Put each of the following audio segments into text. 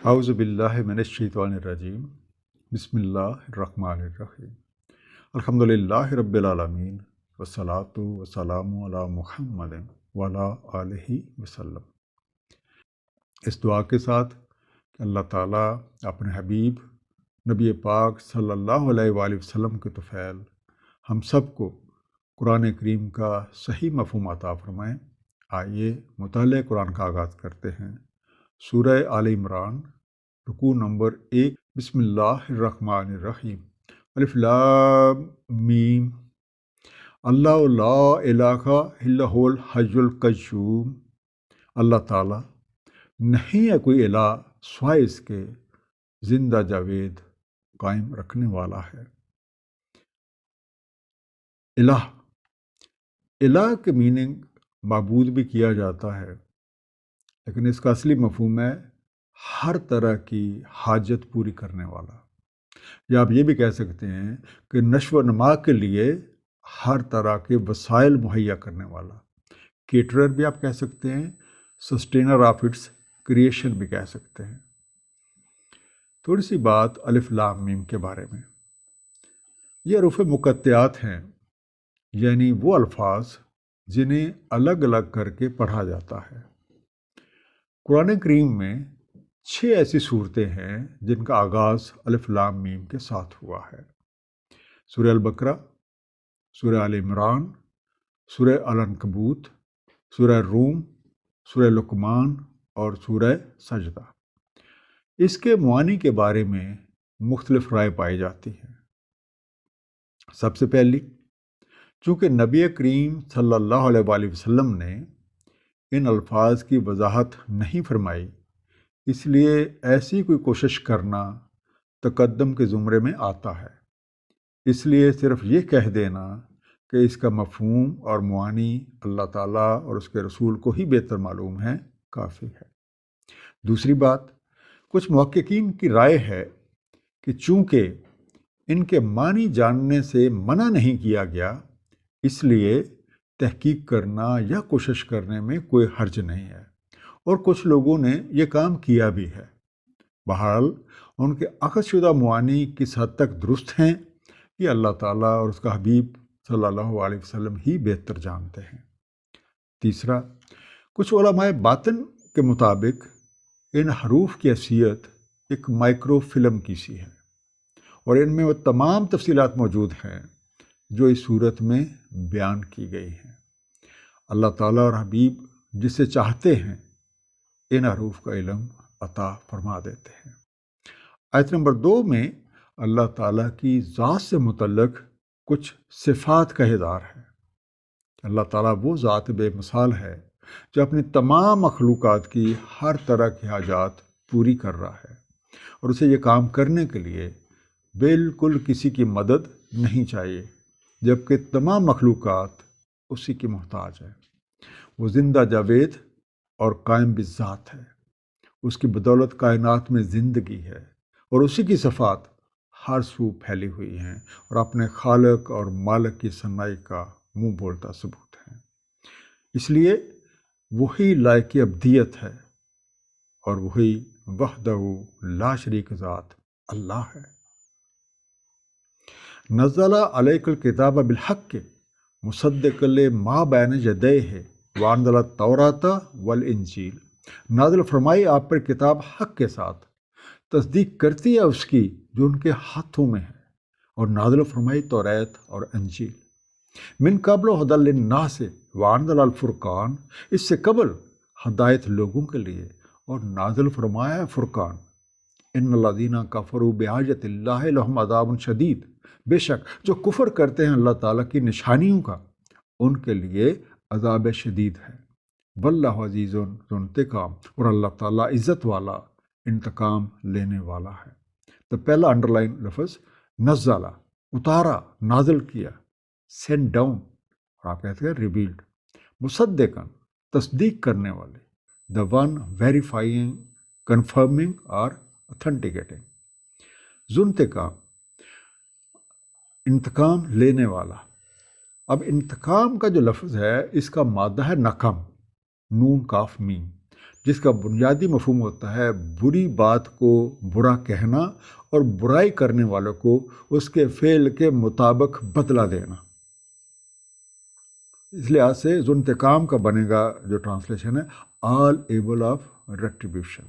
اعوذ باللہ من الشیطان الرجیم بسم اللہ الرحمن الرحیم الحمد للہ رب العالمین والصلاة والسلام علی محمد وعلی آلہ وسلم۔ اس دعا کے ساتھ کہ اللہ تعالیٰ اپنے حبیب نبی پاک صلی اللہ علیہ وآلہ وسلم کے طفیل ہم سب کو قرآن کریم کا صحیح مفہوم عطا فرمائیں۔ آئیے مطالعہ قرآن کا آغاز کرتے ہیں۔ سورہ آل عمران، رکوع نمبر 1۔ بسم اللہ الرحمن الرحیم۔ الف لام میم۔ اللہ لا الہ الا هو الحی القیوم۔ اللہ تعالیٰ نہیں ہے کوئی الہ سوائے اس کے زندہ جاوید قائم رکھنے والا ہے۔ الہ کے میننگ معبود بھی کیا جاتا ہے، لیکن اس کا اصلی مفہوم ہے ہر طرح کی حاجت پوری کرنے والا، یا آپ یہ بھی کہہ سکتے ہیں کہ نشو و نما کے لیے ہر طرح کے وسائل مہیا کرنے والا۔ کیٹرر بھی آپ کہہ سکتے ہیں، سسٹینر آف اٹس کریشن بھی کہہ سکتے ہیں۔ تھوڑی سی بات الف لام میم کے بارے میں۔ یہ حروف مقطعات ہیں، یعنی وہ الفاظ جنہیں الگ الگ کر کے پڑھا جاتا ہے۔ قرآن کریم میں 6 ایسی صورتیں ہیں جن کا آغاز الف لام میم کے ساتھ ہوا ہے۔ سورہ البقرہ، سورہ آل عمران، سورہ العنکبوت، سورہ روم، سورہ لقمان اور سورہ سجدہ۔ اس کے معانی کے بارے میں مختلف رائے پائی جاتی ہیں۔ سب سے پہلی، چونکہ نبی کریم صلی اللہ علیہ وآلہ وسلم نے ان الفاظ کی وضاحت نہیں فرمائی، اس لیے ایسی کوئی کوشش کرنا تقدم کے زمرے میں آتا ہے۔ اس لیے صرف یہ کہہ دینا کہ اس کا مفہوم اور معانی اللہ تعالیٰ اور اس کے رسول کو ہی بہتر معلوم ہے، کافی ہے۔ دوسری بات، کچھ محققین کی رائے ہے کہ چونکہ ان کے معنی جاننے سے منع نہیں کیا گیا، اس لیے تحقیق کرنا یا کوشش کرنے میں کوئی حرج نہیں ہے، اور کچھ لوگوں نے یہ کام کیا بھی ہے۔ بہرحال ان کے اخذ شدہ معانی کس حد تک درست ہیں، یہ اللہ تعالیٰ اور اس کا حبیب صلی اللہ علیہ وسلم ہی بہتر جانتے ہیں۔ تیسرا، کچھ علماء باطن کے مطابق ان حروف کی حیثیت ایک مائکرو فلم کی سی ہے، اور ان میں وہ تمام تفصیلات موجود ہیں جو اس صورت میں بیان کی گئی ہیں۔ اللہ تعالیٰ اور حبیب جسے چاہتے ہیں ان حروف کا علم عطا فرما دیتے ہیں۔ آیت نمبر 2 میں اللہ تعالیٰ کی ذات سے متعلق کچھ صفات کا اظہار ہے۔ اللہ تعالیٰ وہ ذات بے مثال ہے جو اپنی تمام مخلوقات کی ہر طرح کی حاجات پوری کر رہا ہے، اور اسے یہ کام کرنے کے لیے بالکل کسی کی مدد نہیں چاہیے، جبکہ تمام مخلوقات اسی کی محتاج ہے۔ وہ زندہ جاوید اور قائم بالذات ہے، اس کی بدولت کائنات میں زندگی ہے، اور اسی کی صفات ہر سو پھیلی ہوئی ہیں اور اپنے خالق اور مالک کی صنائی کا منہ بولتا ثبوت ہے۔ اس لیے وہی لائق عبدیت ہے، اور وہی وحدہ لا شریک ذات اللہ ہے۔ نزل علیک الکتاب بالحق مصدقا لما بین یدیہ وانزل التوراۃ والانجیل۔ نازل فرمائی آپ پر کتاب حق کے ساتھ، تصدیق کرتی ہے اس کی جو ان کے ہاتھوں میں ہے، اور نازل فرمائی توریت اور انجیل۔ من قبل ھدی للناس وانزل الفرقان، اس سے قبل ہدایت لوگوں کے لیے، اور نازل فرمایا ہے فرقان۔ ان الذین کفروا بآیات اللہ لہم عذاب شدید، بے شک جو کفر کرتے ہیں اللہ تعالیٰ کی نشانیوں کا، ان کے لیے عذاب شدید ہے۔ واللہ عزیز ذو انتقام، اور اللہ تعالیٰ عزت والا، انتقام لینے والا ہے۔ تو پہلا انڈر لائن لفظ نزلہ، اتارا، نازل کیا، سینڈ ڈاؤن، اور آپ کہتے ہیں ریویلڈ۔ مصدقاً، تصدیق کرنے والے، the one verifying, confirming اور authenticating۔ ذو انتقام، انتقام لینے والا۔ اب انتقام کا جو لفظ ہے اس کا مادہ ہے نقم، نون کاف میم۔ جس کا بنیادی مفہوم ہوتا ہے بری بات کو برا کہنا اور برائی کرنے والوں کو اس کے فعل کے مطابق بدلہ دینا۔ اس لحاظ سے ذو انتقام کا بنے گا جو ٹرانسلیشن ہے آل ایبل آف ریٹریبیوشن۔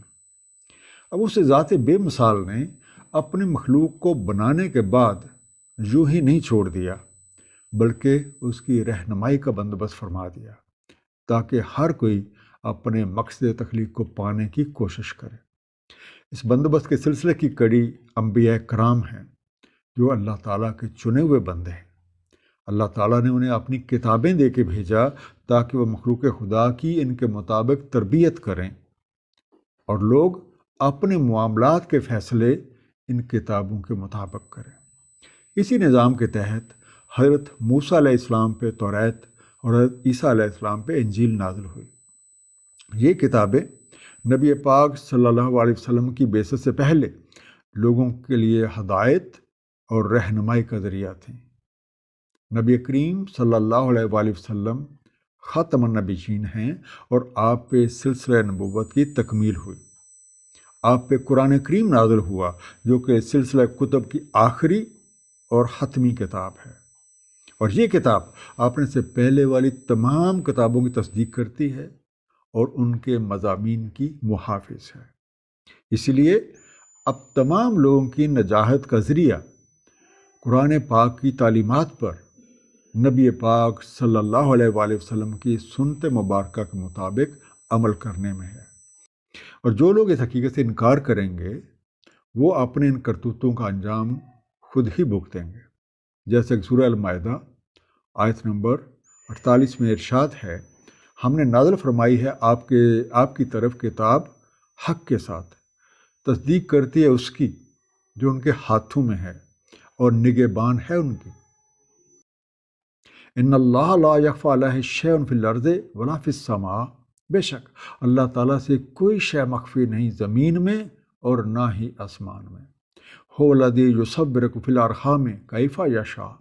اب اس ذات بے مثال نے اپنی مخلوق کو بنانے کے بعد یوں ہی نہیں چھوڑ دیا، بلکہ اس کی رہنمائی کا بندوبست فرما دیا تاکہ ہر کوئی اپنے مقصد تخلیق کو پانے کی کوشش کرے۔ اس بندوبست کے سلسلے کی کڑی انبیاء کرام ہیں جو اللہ تعالیٰ کے چنے ہوئے بندے ہیں۔ اللہ تعالیٰ نے انہیں اپنی کتابیں دے کے بھیجا تاکہ وہ مخلوق خدا کی ان کے مطابق تربیت کریں اور لوگ اپنے معاملات کے فیصلے ان کتابوں کے مطابق کریں۔ اسی نظام کے تحت حضرت موسیٰ علیہ السلام پہ توریت اور حضرت عیسیٰ علیہ السلام پہ انجیل نازل ہوئی۔ یہ کتابیں نبی پاک صلی اللہ علیہ وسلم کی بعثت سے پہلے لوگوں کے لیے ہدایت اور رہنمائی کا ذریعہ تھیں۔ نبی کریم صلی اللہ علیہ وآلہ وسلم خاتم النبیین ہیں اور آپ پہ سلسلہ نبوت کی تکمیل ہوئی۔ آپ پہ قرآن کریم نازل ہوا جو کہ سلسلہ کتب کی آخری اور ختمی کتاب ہے، اور یہ کتاب اپنے سے پہلے والی تمام کتابوں کی تصدیق کرتی ہے اور ان کے مضامین کی محافظ ہے۔ اسی لیے اب تمام لوگوں کی نجات کا ذریعہ قرآن پاک کی تعلیمات پر نبی پاک صلی اللہ علیہ وآلہ وسلم کی سنت مبارکہ کے مطابق عمل کرنے میں ہے، اور جو لوگ اس حقیقت سے انکار کریں گے وہ اپنے ان کرتوتوں کا انجام خود ہی بھگتیں گے۔ جیسے کہ سورہ المائدہ آیت نمبر 48 میں ارشاد ہے، ہم نے نازل فرمائی ہے آپ کی طرف کتاب حق کے ساتھ، تصدیق کرتی ہے اس کی جو ان کے ہاتھوں میں ہے اور نگہبان ہے ان کی۔ ان اللہ لا یخفی علیہ شیء فی الارض ولا فی السماء، بے شک اللہ تعالیٰ سے کوئی شے مخفی نہیں زمین میں اور نہ ہی آسمان میں۔ هو الذی یصورکم فی الارحام کیف یشاء،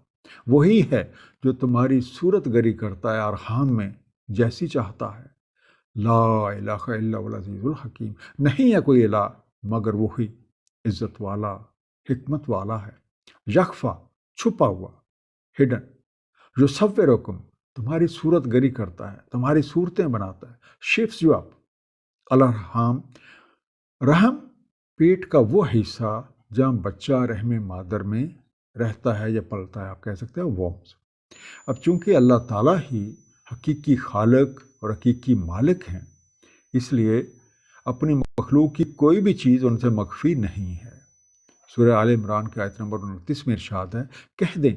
وہی ہے جو تمہاری صورت گری کرتا ہے ارحام میں جیسی چاہتا ہے۔ لا الہ الا هو العزیز الحکیم، نہیں ہے کوئی الہ مگر وہی عزت والا حکمت والا ہے۔ یخفا چھپا ہوا، ہڈن، یصورکم تمہاری صورت گری کرتا ہے، تمہاری صورتیں بناتا ہے، شیپس یو اپ، الارحام رحم پیٹ کا وہ حصہ جہاں بچہ رحم مادر میں رہتا ہے یا پلتا ہے، آپ کہہ سکتے ہیں وارمز۔ اب چونکہ اللہ تعالیٰ ہی حقیقی خالق اور حقیقی مالک ہیں، اس لیے اپنی مخلوق کی کوئی بھی چیز ان سے مخفی نہیں ہے۔ سورہ آل عمران کی آیت نمبر 29 میں ارشاد ہے، کہہ دیں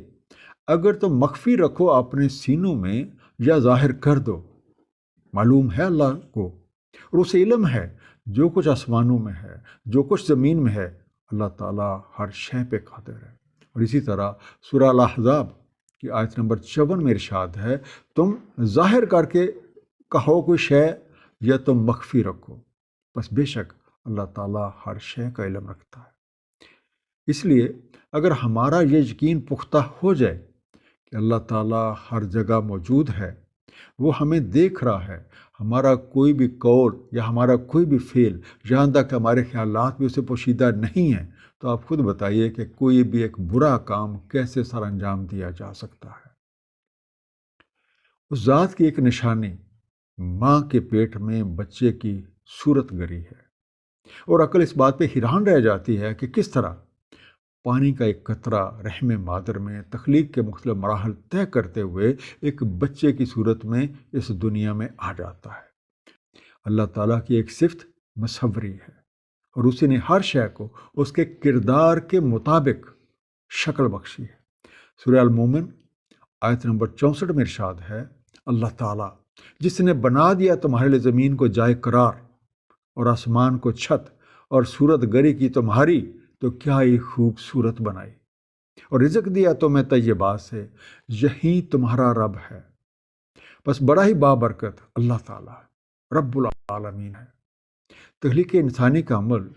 اگر تم مخفی رکھو اپنے سینوں میں یا ظاہر کر دو، معلوم ہے اللہ کو اور اسے علم ہے جو کچھ آسمانوں میں ہے جو کچھ زمین میں ہے، اللہ تعالیٰ ہر شے پہ قادر ہے۔ اور اسی طرح سورہ الاحزاب کی آیت نمبر 54 میں ارشاد ہے، تم ظاہر کر کے کہو کوئی شے یا تم مخفی رکھو، بس بے شک اللہ تعالیٰ ہر شے کا علم رکھتا ہے۔ اس لیے اگر ہمارا یہ یقین پختہ ہو جائے کہ اللہ تعالیٰ ہر جگہ موجود ہے، وہ ہمیں دیکھ رہا ہے، ہمارا کوئی بھی قول یا ہمارا کوئی بھی فعل یہاں تک ہمارے خیالات بھی اسے پوشیدہ نہیں ہیں، تو آپ خود بتائیے کہ کوئی بھی ایک برا کام کیسے سر انجام دیا جا سکتا ہے۔ اس ذات کی ایک نشانی ماں کے پیٹ میں بچے کی صورت گری ہے، اور عقل اس بات پہ حیران رہ جاتی ہے کہ کس طرح پانی کا ایک قطرہ رحم مادر میں تخلیق کے مختلف مراحل طے کرتے ہوئے ایک بچے کی صورت میں اس دنیا میں آ جاتا ہے۔ اللہ تعالیٰ کی ایک صفت مصوری ہے، اور اسی نے ہر شے کو اس کے کردار کے مطابق شکل بخشی ہے۔ سورہ المومن آیت نمبر 64 میں ارشاد ہے، اللہ تعالیٰ جس نے بنا دیا تمہارے لیے زمین کو جائے قرار اور آسمان کو چھت اور صورت گری کی تمہاری تو کیا ہی خوبصورت بنائی، اور رزق دیا تمہیں طیبات سے، یہی تمہارا رب ہے۔ بس بڑا ہی بابرکت اللہ تعالیٰ رب العالمین ہے۔ تخلیق انسانی کا عمل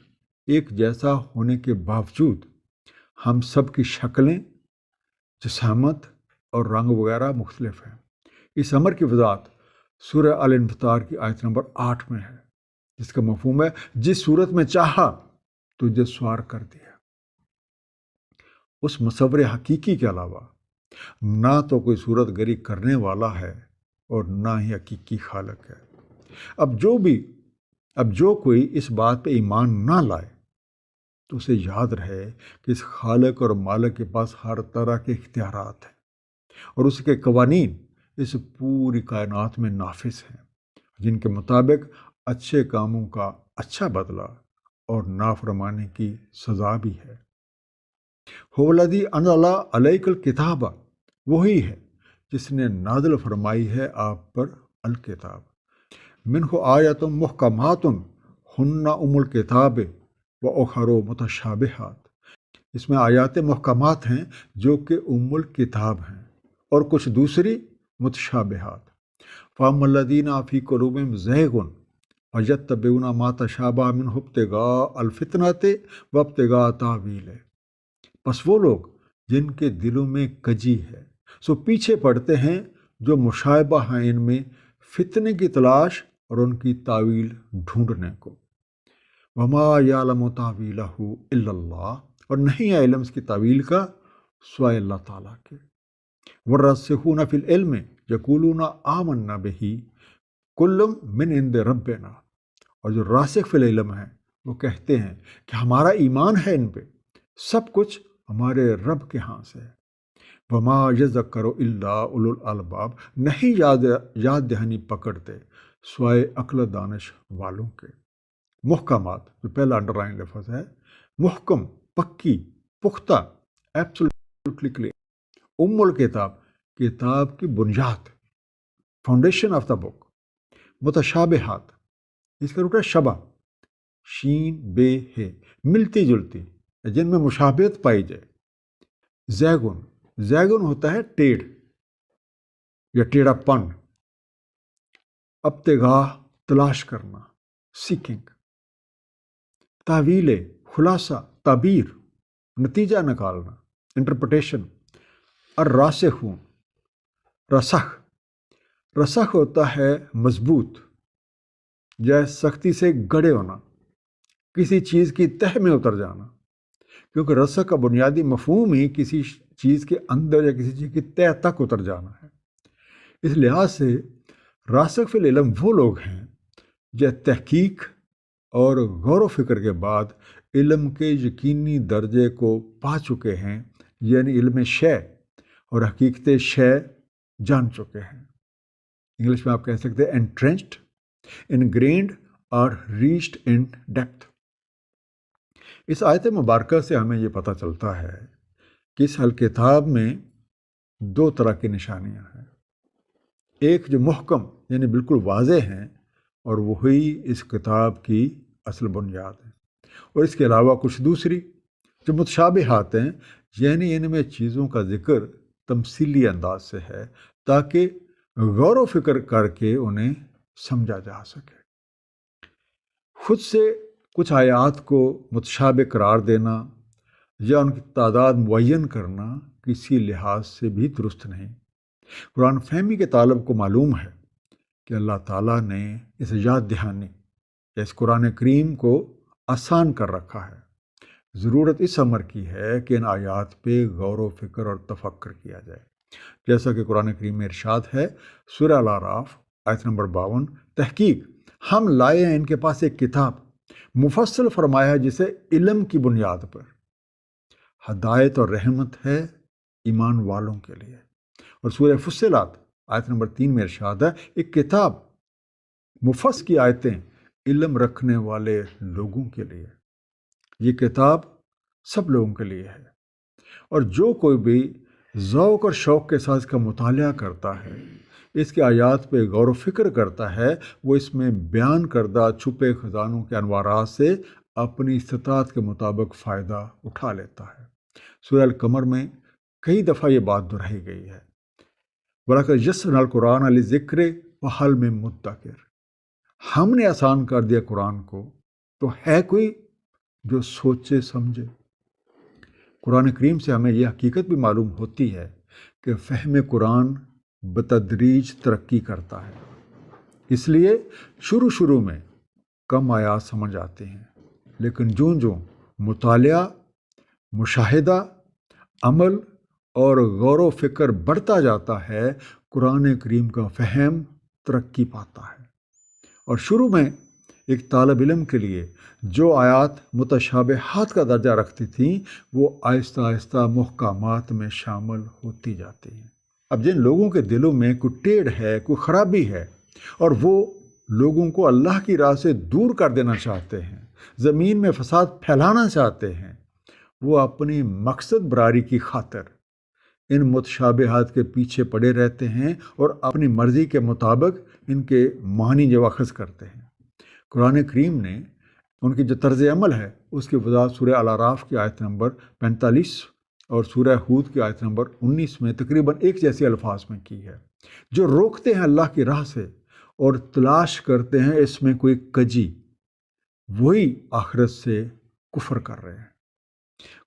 ایک جیسا ہونے کے باوجود ہم سب کی شکلیں، جسامت اور رنگ وغیرہ مختلف ہیں۔ اس امر کی وضاحت سورہ الانفطار کی آیت نمبر 8 میں ہے، جس کا مفہوم ہے جس صورت میں چاہا تجھے سوار کر دیا۔ اس مصور حقیقی کے علاوہ نہ تو کوئی صورت گری کرنے والا ہے اور نہ ہی حقیقی خالق ہے۔ اب جو کوئی اس بات پہ ایمان نہ لائے تو اسے یاد رہے کہ اس خالق اور مالک کے پاس ہر طرح کے اختیارات ہیں اور اس کے قوانین اس پوری کائنات میں نافذ ہیں، جن کے مطابق اچھے کاموں کا اچھا بدلہ اور نافرمانی کی سزا بھی ہے۔ هو الذی انزل علیک الکتاب، وہی ہے جس نے نازل فرمائی ہے آپ پر الکتاب۔ منہ آیات محکمات ہن ام الکتاب وأخر متشابہات، اس میں آیات محکمات ہیں جو کہ ام الکتاب ہیں اور کچھ دوسری متشابہات۔ فَأَمَّا الَّذِينَ فِي قُلُوبِهِمْ زَيْغٌ فَيَتَّبِعُونَ مَا تَشَابَهَ مِنْهُ ابْتِغَاءَ الْفِتْنَةِ وَابْتِغَاءَ تَأْوِيلِهِ، پس وہ لوگ جن کے دلوں میں کجی ہے سو پیچھے پڑتے ہیں جو مشابہ ہیں ان میں فتنے کی تلاش اور ان کی تعویل ڈھونڈنے کو۔ وَمَا يَعْلَمُ تَأْوِيلَهُ إِلَّا اللَّهُ، اور نہیں ہے علم اس کی تعویل کا سوائے اللہ تعالیٰ کے۔ وَالرَّاسِخُونَ فِي الْعِلْمِ يَقُولُونَ آمَنَّا بِهِ كُلٌّ مِّنْ عِندِ رَبِّنَا، اور جو راسخ فی العلم ہیں وہ کہتے ہیں کہ ہمارا ایمان ہے ان پہ، سب کچھ ہمارے رب کے ہاں سے ہے۔ وَمَا يَذَّكَّرُ إِلَّا أُولُو الْأَلْبَابِ، نہیں یاد دہانی پکڑتے سوائے عقل و دانش والوں کے۔ محکمات، جو پہلا انڈر لائن لفظ ہے، محکم، پکی، پختہ، ایبسولوٹلی کلیئر۔ ام الکتاب، کتاب کی بنیاد، فاؤنڈیشن آف دا بک۔ متشابہات، اس کا روٹ ہے شبہ، شین بے ہے، ملتی جلتی، جن میں مشابہت پائی جائے۔ زیغن، زیغن ہوتا ہے ٹیڑھ یا ٹیڑھا پن۔ ابتغاء، تلاش کرنا، سیکنگ۔ تعویل، خلاصہ، تعبیر، نتیجہ نکالنا، انٹرپریٹیشن۔ الراسخون، رسخ، رسخ ہوتا ہے مضبوط یا سختی سے گڑے ہونا، کسی چیز کی تہ میں اتر جانا، کیونکہ رسخ کا بنیادی مفہوم ہی کسی چیز کے اندر یا کسی چیز کی تہ تک اتر جانا ہے۔ اس لحاظ سے راسخ فی العلم وہ لوگ ہیں جو تحقیق اور غور و فکر کے بعد علم کے یقینی درجے کو پا چکے ہیں، یعنی علم شے اور حقیقت شے جان چکے ہیں۔ انگلش میں آپ کہہ سکتے ہیں انٹرنچڈ، انگرینڈ اور ریچڈ ان ڈیپتھ۔ اس آیت مبارکہ سے ہمیں یہ پتہ چلتا ہے کہ اس الکتاب میں دو طرح کی نشانیاں ہیں، ایک جو محکم یعنی بالکل واضح ہیں اور وہی اس کتاب کی اصل بنیاد ہے، اور اس کے علاوہ کچھ دوسری جو متشابہات ہیں، یعنی ان میں چیزوں کا ذکر تمثیلی انداز سے ہے تاکہ غور و فکر کر کے انہیں سمجھا جا سکے۔ خود سے کچھ آیات کو متشابہ قرار دینا یا ان کی تعداد معین کرنا کسی لحاظ سے بھی درست نہیں۔ قرآن فہمی کے طالب کو معلوم ہے کہ اللہ تعالیٰ نے اس یاد دہانی یا اس قرآن کریم کو آسان کر رکھا ہے۔ ضرورت اس امر کی ہے کہ ان آیات پہ غور و فکر اور تفکر کیا جائے، جیسا کہ قرآن کریم میں ارشاد ہے، سورہ الاعراف آیت نمبر 52، تحقیق ہم لائے ہیں ان کے پاس ایک کتاب، مفصل فرمایا ہے جسے علم کی بنیاد پر ہدایت اور رحمت ہے ایمان والوں کے لیے۔ اور سورہ فصلات آیت نمبر 3 میں ارشاد ہے، ایک کتاب مفصل کی آیتیں علم رکھنے والے لوگوں کے لیے۔ یہ کتاب سب لوگوں کے لیے ہے، اور جو کوئی بھی ذوق اور شوق کے ساتھ اس کا مطالعہ کرتا ہے، اس کے آیات پہ غور و فکر کرتا ہے، وہ اس میں بیان کردہ چھپے خزانوں کے انوارات سے اپنی استطاعت کے مطابق فائدہ اٹھا لیتا ہے۔ سورہ القمر میں کئی دفعہ یہ بات دہرائی گئی ہے، وَلَقَدْ يَسَّرْنَا الْقُرْآنَ لِلذِّكْرِ فَهَلْ مِن مُدَّكِرٍ، ہم نے آسان کر دیا قرآن کو، تو ہے کوئی جو سوچے سمجھے۔ قرآن کریم سے ہمیں یہ حقیقت بھی معلوم ہوتی ہے کہ فہم قرآن بتدریج ترقی کرتا ہے، اس لیے شروع میں کم آیات سمجھ آتے ہیں، لیکن جو مطالعہ، مشاہدہ، عمل اور غور و فکر بڑھتا جاتا ہے، قرآن کریم کا فہم ترقی پاتا ہے۔ اور شروع میں ایک طالب علم کے لیے جو آیات متشابہات کا درجہ رکھتی تھیں، وہ آہستہ آہستہ محکمات میں شامل ہوتی جاتی ہیں۔ اب جن لوگوں کے دلوں میں کوئی ٹیڑھ ہے، کوئی خرابی ہے، اور وہ لوگوں کو اللہ کی راہ سے دور کر دینا چاہتے ہیں، زمین میں فساد پھیلانا چاہتے ہیں، وہ اپنی مقصد براری کی خاطر ان متشابہات کے پیچھے پڑے رہتے ہیں اور اپنی مرضی کے مطابق ان کے معنی جو اخذ کرتے ہیں۔ قرآن کریم نے ان کی جو طرز عمل ہے اس کی وضاحت سورہ الاعراف کی آیت نمبر 45 اور سورہ ہود کی آیت نمبر 19 میں تقریباً ایک جیسے الفاظ میں کی ہے۔ جو روکتے ہیں اللہ کی راہ سے اور تلاش کرتے ہیں اس میں کوئی کجی، وہی آخرت سے کفر کر رہے ہیں۔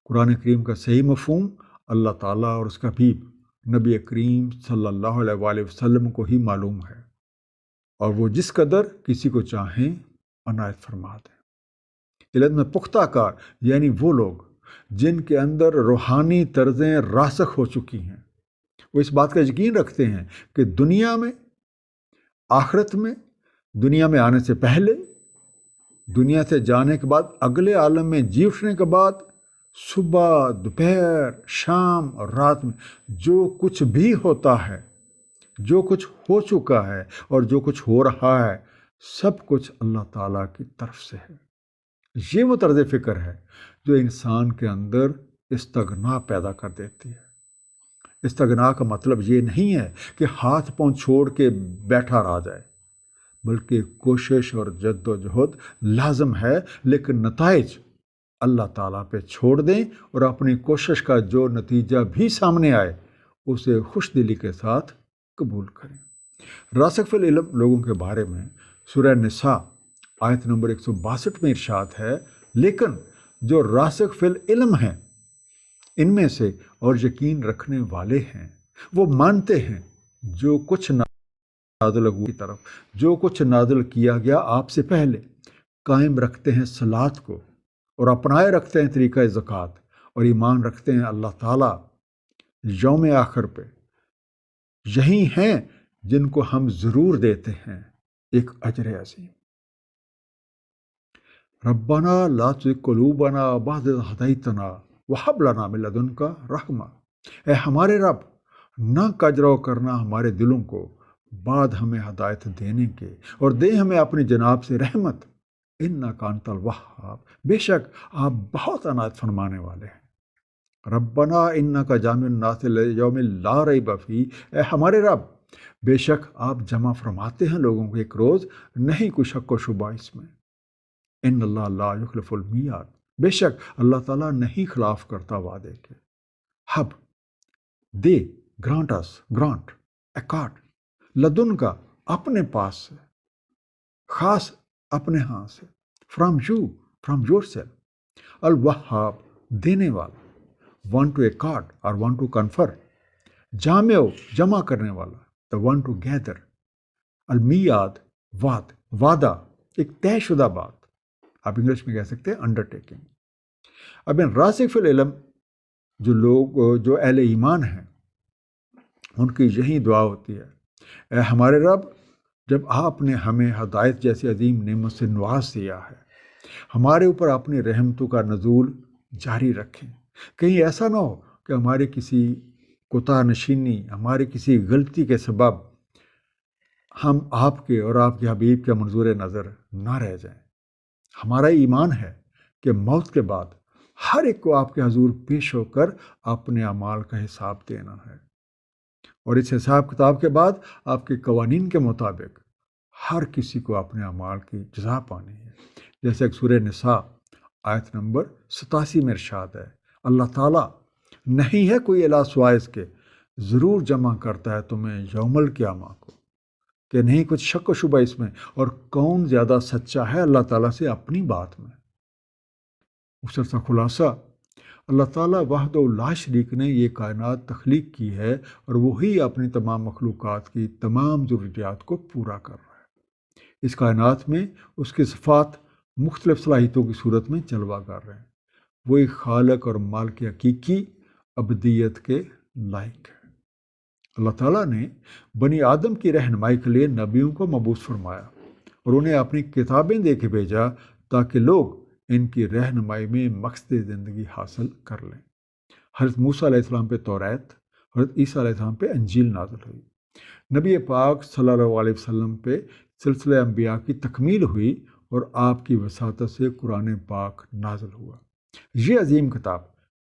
قرآن کریم کا صحیح مفہوم اللہ تعالیٰ اور اس کا حبیب نبی کریم صلی اللہ علیہ وآلہ وسلم کو ہی معلوم ہے، اور وہ جس قدر کسی کو چاہیں عنایت فرما دیں۔ علم میں پختہ کار یعنی وہ لوگ جن کے اندر روحانی طرزیں راسخ ہو چکی ہیں، وہ اس بات کا یقین رکھتے ہیں کہ دنیا میں، آخرت میں، دنیا میں آنے سے پہلے، دنیا سے جانے کے بعد، اگلے عالم میں جی اٹھنے کے بعد، صبح، دوپہر، شام اور رات میں جو کچھ بھی ہوتا ہے، جو کچھ ہو چکا ہے اور جو کچھ ہو رہا ہے، سب کچھ اللہ تعالیٰ کی طرف سے ہے۔ یہ وہ طرز فکر ہے جو انسان کے اندر استغنا پیدا کر دیتی ہے۔ استغنا کا مطلب یہ نہیں ہے کہ ہاتھ پاؤں چھوڑ کے بیٹھا رہ جائے، بلکہ کوشش اور جد و جہد لازم ہے، لیکن نتائج اللہ تعالیٰ پہ چھوڑ دیں اور اپنی کوشش کا جو نتیجہ بھی سامنے آئے اسے خوش دلی کے ساتھ قبول کریں۔ راسخ فی العلم لوگوں کے بارے میں سورہ نساء آیت نمبر 162 میں ارشاد ہے، لیکن جو راسخ فی العلم ہیں ان میں سے اور یقین رکھنے والے ہیں، وہ مانتے ہیں جو کچھ نازل ہوا کی طرف، جو کچھ نازل کیا گیا آپ سے پہلے، قائم رکھتے ہیں صلاۃ کو اور اپنائے رکھتے ہیں طریقہ زکوٰۃ، اور ایمان رکھتے ہیں اللہ تعالیٰ یوم آخر پہ۔ یہی ہیں جن کو ہم ضرور دیتے ہیں ایک اجر عظیم۔ ربنا لا تزغ قلوبنا بعد إذ هديتنا وهب لنا من لدنك رحمہ، اے ہمارے رب نہ کجرو کرنا ہمارے دلوں کو بعد ہمیں ہدایت دینے کے، اور دے ہمیں اپنی جناب سے رحمت، انک انت الوہاب، بے شک آپ بہت عنایت فرمانے والے ہیں۔ ربنا انک جامع الناس لیوم لا ریب فیہ، اے ہمارے رب بے شک آپ جمع فرماتے ہیں لوگوں کو ایک روز نہیں کوئی شک و شبہ اس میں۔ ان اللہ لا یخلف المیعاد، بے شک اللہ تعالیٰ نہیں خلاف کرتا وعدے کے۔ ہب، دے، گرانٹ اس، گرانٹ، اکارڈ، لدن کا اپنے پاس سے، خاص اپنے ہاں سے، from you, from yourself, الوہاب دینے والا، وان ٹو اکارڈ اور وان ٹو کنفر، جامع جمع کرنے والا، دا وان ٹو گیدر، المیعاد وعدہ، ایک طے شدہ بات، آپ انگلش میں کہہ سکتے ہیں انڈر ٹیکنگ۔ اب ان راسخ فی العلم جو لوگ جو اہل ایمان ہیں ان کی یہی دعا ہوتی ہے، اے ہمارے رب جب آپ نے ہمیں ہدایت جیسی عظیم نعمت سے نواز دیا ہے، ہمارے اوپر اپنی رحمتوں کا نزول جاری رکھیں، کہیں ایسا نہ ہو کہ ہماری کسی کوتاہ نشینی، ہماری کسی غلطی کے سبب ہم آپ کے اور آپ کے حبیب کے منظور نظر نہ رہ جائیں۔ ہمارا ایمان ہے کہ موت کے بعد ہر ایک کو آپ کے حضور پیش ہو کر اپنے اعمال کا حساب دینا ہے، اور اس حساب کتاب کے بعد آپ کے قوانین کے مطابق ہر کسی کو اپنے اعمال کی جزا پانی ہے۔ جیسے کہ سورہ نساء آیت نمبر 87 میں ارشاد ہے، اللہ تعالیٰ نہیں ہے کوئی الہ سوائے اس کے، ضرور جمع کرتا ہے تمہیں یوم القیامہ کو، کہ نہیں کچھ شک و شبہ اس میں، اور کون زیادہ سچا ہے اللہ تعالیٰ سے اپنی بات میں۔ مختصر سا خلاصہ، اللہ تعالیٰ وحدہ لا شریک نے یہ کائنات تخلیق کی ہے، اور وہی اپنی تمام مخلوقات کی تمام ضروریات کو پورا کر رہا ہے۔ اس کائنات میں اس کے صفات مختلف صلاحیتوں کی صورت میں جلوہ کر رہے ہیں۔ وہ ایک خالق اور مالک حقیقی ابدیت کے لائق ہے۔ اللہ تعالیٰ نے بنی آدم کی رہنمائی کے لیے نبیوں کو مبعوث فرمایا اور انہیں اپنی کتابیں دے کے بھیجا تاکہ لوگ ان کی رہنمائی میں مقصد زندگی حاصل کر لیں۔ حضرت موسیٰ علیہ السلام پہ توریت، حضرت عیسیٰ علیہ السلام پہ انجیل نازل ہوئی۔ نبی پاک صلی اللہ علیہ وسلم پہ سلسلہ انبیاء کی تکمیل ہوئی اور آپ کی وساطت سے قرآن پاک نازل ہوا۔ یہ عظیم کتاب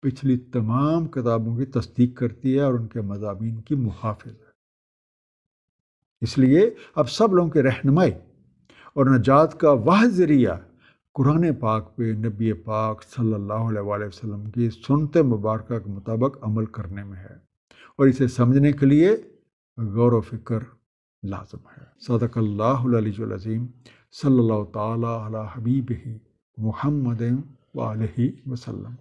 پچھلی تمام کتابوں کی تصدیق کرتی ہے اور ان کے مضامین کی محافظ ہے۔ اس لیے اب سب لوگوں کی رہنمائی اور نجات کا واحد ذریعہ قرآن پاک پہ نبی پاک صلی اللہ علیہ وسلم کی سنت مبارکہ کے مطابق عمل کرنے میں ہے، اور اسے سمجھنے کے لیے غور و فکر لازم ہے۔ صدق اللہ العلی العظیم، صلی اللہ تعالی علی حبیبہ محمد وآلہ وسلم۔